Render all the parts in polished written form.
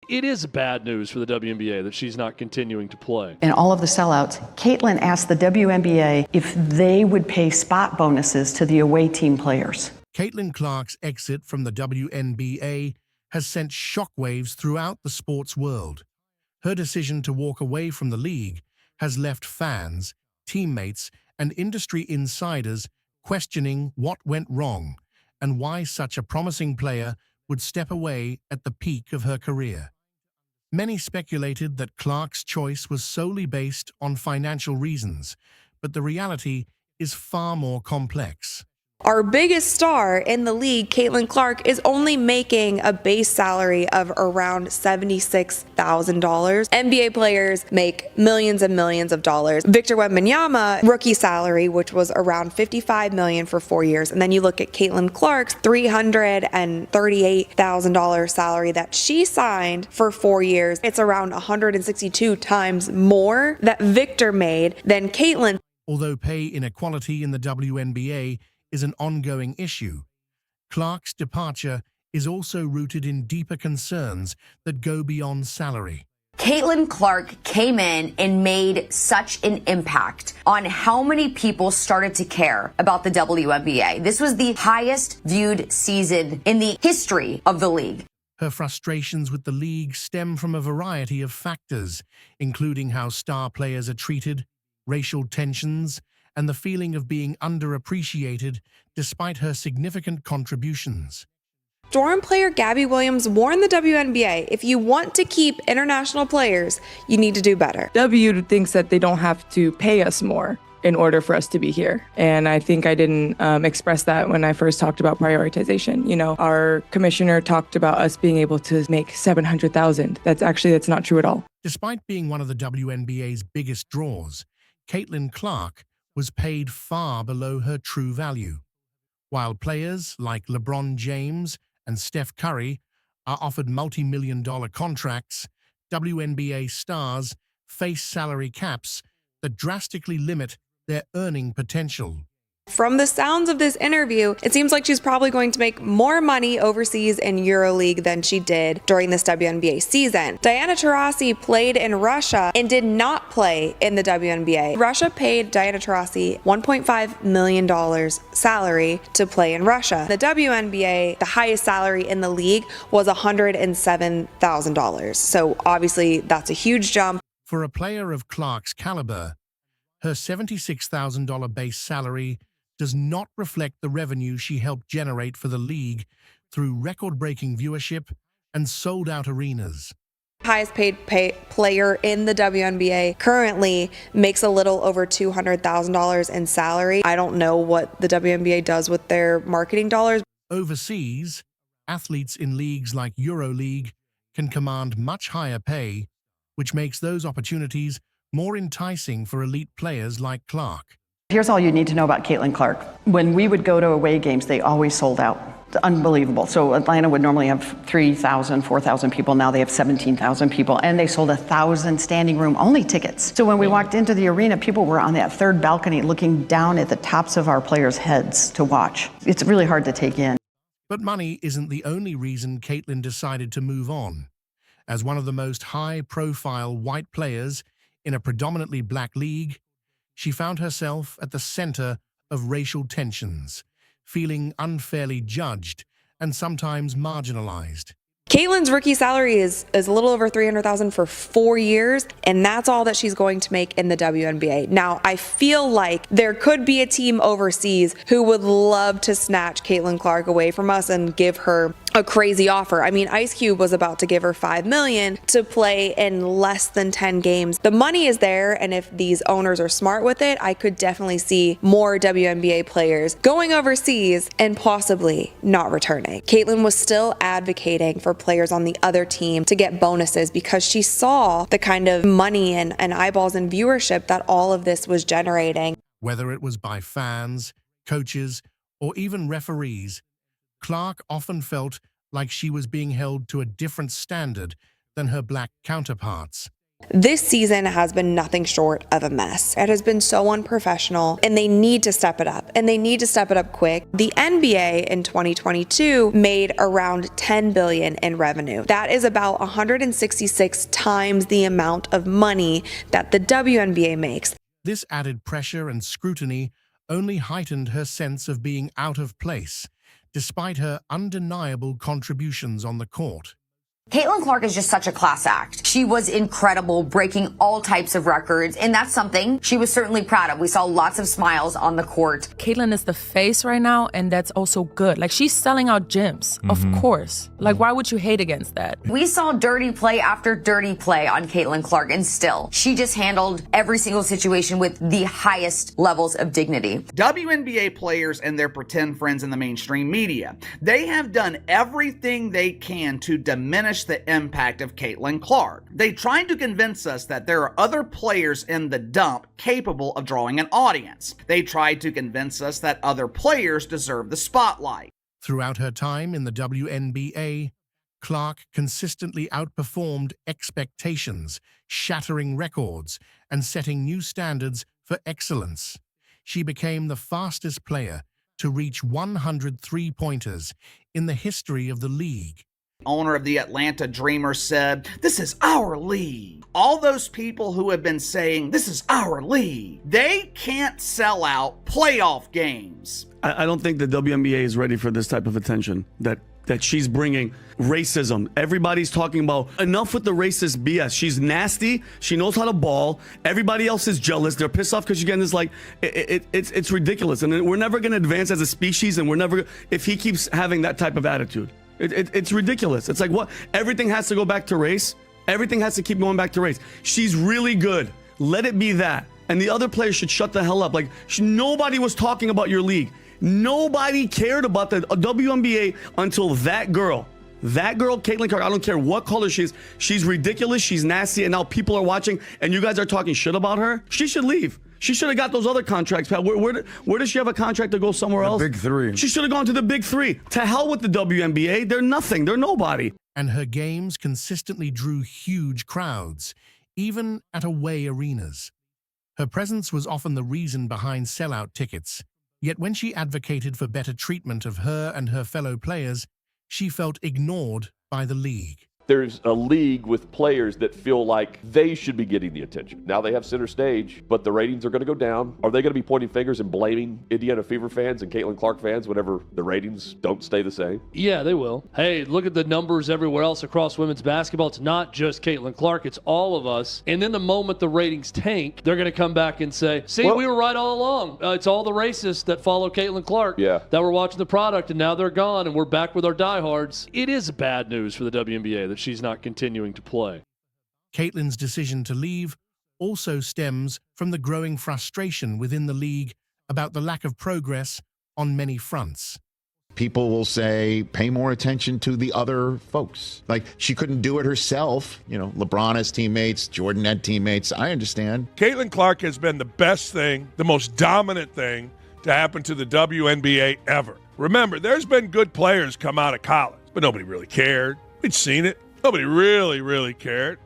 It is bad news for the WNBA that she's not continuing to play. In all of the sellouts, Caitlin asked the WNBA if they would pay spot bonuses to the away team players. Caitlin Clark's exit from the WNBA has sent shockwaves throughout the sports world. Her decision to walk away from the league has left fans, teammates, and industry insiders questioning what went wrong and why such a promising player would step away at the peak of her career. Many speculated that Clark's choice was solely based on financial reasons, but the reality is far more complex. Our biggest star in the league, Caitlin Clark, is only making a base salary of around $76,000. NBA players make millions and millions of dollars. Victor Wembanyama, rookie salary, which was around $55 million for 4 years. And then you look at Caitlin Clark's $338,000 salary that she signed for 4 years. It's around 162 times more that Victor made than Caitlin. Although pay inequality in the WNBA is an ongoing issue, Clark's departure is also rooted in deeper concerns that go beyond salary. Caitlin Clark came in and made such an impact on how many people started to care about the WNBA. This was the highest viewed season in the history of the league. Her frustrations with the league stem from a variety of factors, including how star players are treated, racial tensions, and the feeling of being underappreciated despite her significant contributions. Durham player Gabby Williams warned the WNBA, if you want to keep international players, you need to do better. W thinks that they don't have to pay us more in order for us to be here. And I think I didn't express that when I first talked about prioritization. You know, our commissioner talked about us being able to make $700,000. That's not true at all. Despite being one of the WNBA's biggest draws, Caitlin Clark was paid far below her true value. While players like LeBron James and Steph Curry are offered multi-million-dollar contracts, WNBA stars face salary caps that drastically limit their earning potential. From the sounds of this interview, it seems like she's probably going to make more money overseas in EuroLeague than she did during this WNBA season. Diana Taurasi played in Russia and did not play in the WNBA. Russia paid Diana Taurasi $1.5 million salary to play in Russia. The WNBA, the highest salary in the league, was $107,000. So obviously that's a huge jump. For a player of Clark's caliber, her $76,000 base salary does not reflect the revenue she helped generate for the league through record-breaking viewership and sold-out arenas. Highest paid player in the WNBA currently makes a little over $200,000 in salary. I don't know what the WNBA does with their marketing dollars. Overseas, athletes in leagues like EuroLeague can command much higher pay, which makes those opportunities more enticing for elite players like Clark. Here's all you need to know about Caitlin Clark. When we would go to away games, they always sold out. It's unbelievable. So Atlanta would normally have 3,000, 4,000 people. Now they have 17,000 people, and they sold 1,000 standing room only tickets. So when we walked into the arena, people were on that third balcony looking down at the tops of our players' heads to watch. It's really hard to take in. But money isn't the only reason Caitlin decided to move on. As one of the most high-profile white players in a predominantly black league, she found herself at the center of racial tensions, feeling unfairly judged and sometimes marginalized. Caitlin's rookie salary is a little over $300,000 for 4 years, and that's all that she's going to make in the WNBA. Now, I feel like there could be a team overseas who would love to snatch Caitlin Clark away from us and give her a crazy offer. I mean, Ice Cube was about to give her $5 million to play in less than 10 games. The money is there, and if these owners are smart with it, I could definitely see more WNBA players going overseas and possibly not returning. Caitlin was still advocating for players on the other team to get bonuses because she saw the kind of money and eyeballs and viewership that all of this was generating. Whether it was by fans, coaches, or even referees, Clark often felt like she was being held to a different standard than her black counterparts. This season has been nothing short of a mess. It has been so unprofessional, and they need to step it up, and they need to step it up quick. The NBA in 2022 made around $10 billion in revenue. That is about 166 times the amount of money that the WNBA makes. This added pressure and scrutiny only heightened her sense of being out of place, despite her undeniable contributions on the court. Caitlin Clark is just such a class act. She was incredible, breaking all types of records, and that's something she was certainly proud of. We saw lots of smiles on the court. Caitlin is the face right now, and that's also good. Like, she's selling out gyms, of course. Like, why would you hate against that? We saw dirty play after dirty play on Caitlin Clark, and still, she just handled every single situation with the highest levels of dignity. WNBA players and their pretend friends in the mainstream media, they have done everything they can to diminish the impact of Caitlin Clark. They tried to convince us that there are other players in the dump capable of drawing an audience. They tried to convince us that other players deserve the spotlight. Throughout her time in the WNBA, Clark consistently outperformed expectations, shattering records and setting new standards for excellence. She became the fastest player to reach 100 three-pointers in the history of the league. Owner of the Atlanta Dreamers said, "This is our league." All those people who have been saying, "This is our league," they can't sell out playoff games. I don't think the WNBA is ready for this type of attention that she's bringing. Racism. Everybody's talking about enough with the racist BS. She's nasty. She knows how to ball. Everybody else is jealous. They're pissed off because she's getting this, like, it's ridiculous. And we're never going to advance as a species, and we're never, if he keeps having that type of attitude. It's ridiculous. It's like, what? Everything has to go back to race. Everything has to keep going back to race. She's really good. Let it be that. And the other players should shut the hell up. Like, nobody was talking about your league. Nobody cared about the WNBA until that girl, Caitlin Clark, I don't care what color she is, she's ridiculous, she's nasty, and now people are watching, and you guys are talking shit about her. She should leave. She should have got those other contracts. Where does she have a contract to go somewhere else? The Big Three. She should have gone to the Big Three. To hell with the WNBA. They're nothing. They're nobody. And her games consistently drew huge crowds, even at away arenas. Her presence was often the reason behind sellout tickets, yet when she advocated for better treatment of her and her fellow players, she felt ignored by the league. There's a league with players that feel like they should be getting the attention. Now they have center stage, but the ratings are going to go down. Are they going to be pointing fingers and blaming Indiana Fever fans and Caitlin Clark fans whenever the ratings don't stay the same? Yeah, they will. Hey, look at the numbers everywhere else across women's basketball. It's not just Caitlin Clark, it's all of us. And then the moment the ratings tank, they're going to come back and say, see, we were right all along. It's all the racists that follow Caitlin Clark that were watching the product, and now they're gone, and we're back with our diehards. It is bad news for the WNBA that she's not continuing to play. Caitlin's decision to leave also stems from the growing frustration within the league about the lack of progress on many fronts. People will say, pay more attention to the other folks. Like, she couldn't do it herself. You know, LeBron has teammates, Jordan had teammates. I understand. Caitlin Clark has been the best thing, the most dominant thing to happen to the WNBA ever. Remember, there's been good players come out of college, but nobody really cared. We'd seen it. Nobody really cared.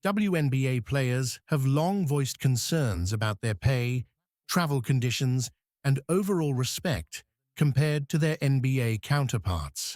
WNBA players have long voiced concerns about their pay, travel conditions, and overall respect compared to their NBA counterparts.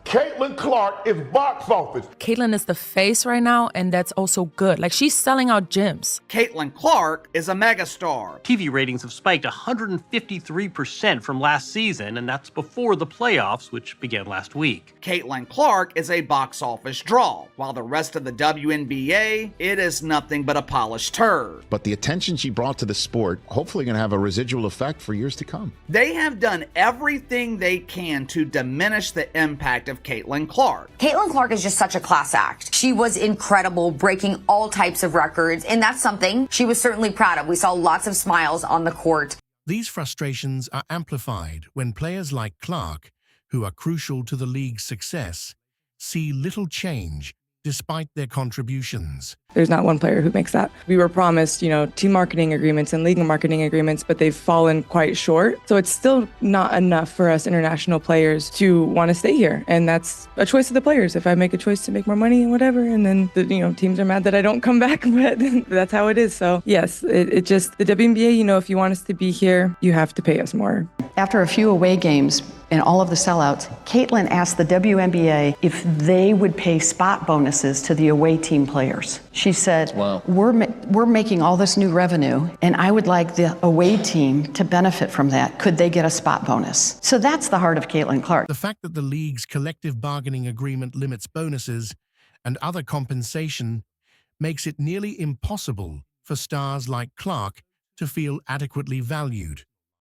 Caitlin Clark is box office. Caitlin is the face right now, and that's also good. Like, she's selling out gyms. Caitlin Clark is a megastar. TV ratings have spiked 153% from last season, and that's before the playoffs, which began last week. Caitlin Clark is a box office draw, while the rest of the WNBA, it is nothing but a polished turd. But the attention she brought to the sport, hopefully going to have a residual effect for years to come. They have done everything they can to diminish the impact of Caitlin Clark. Caitlin Clark is just such a class act. She was incredible, breaking all types of records, and that's something she was certainly proud of. We saw lots of smiles on the court. These frustrations are amplified when players like Clark, who are crucial to the league's success, see little change despite their contributions. There's not one player who makes that. We were promised, team marketing agreements and league marketing agreements, but they've fallen quite short. So it's still not enough for us international players to want to stay here. And that's a choice of the players. If I make a choice to make more money and whatever, and then the teams are mad that I don't come back, but that's how it is. So yes, it just, the WNBA, if you want us to be here, you have to pay us more. After a few away games and all of the sellouts, Caitlin asked the WNBA if they would pay spot bonuses to the away team players. She said, wow, we're making all this new revenue, and I would like the away team to benefit from that. Could they get a spot bonus? So that's the heart of Caitlin Clark. The fact that the league's collective bargaining agreement limits bonuses and other compensation makes it nearly impossible for stars like Clark to feel adequately valued.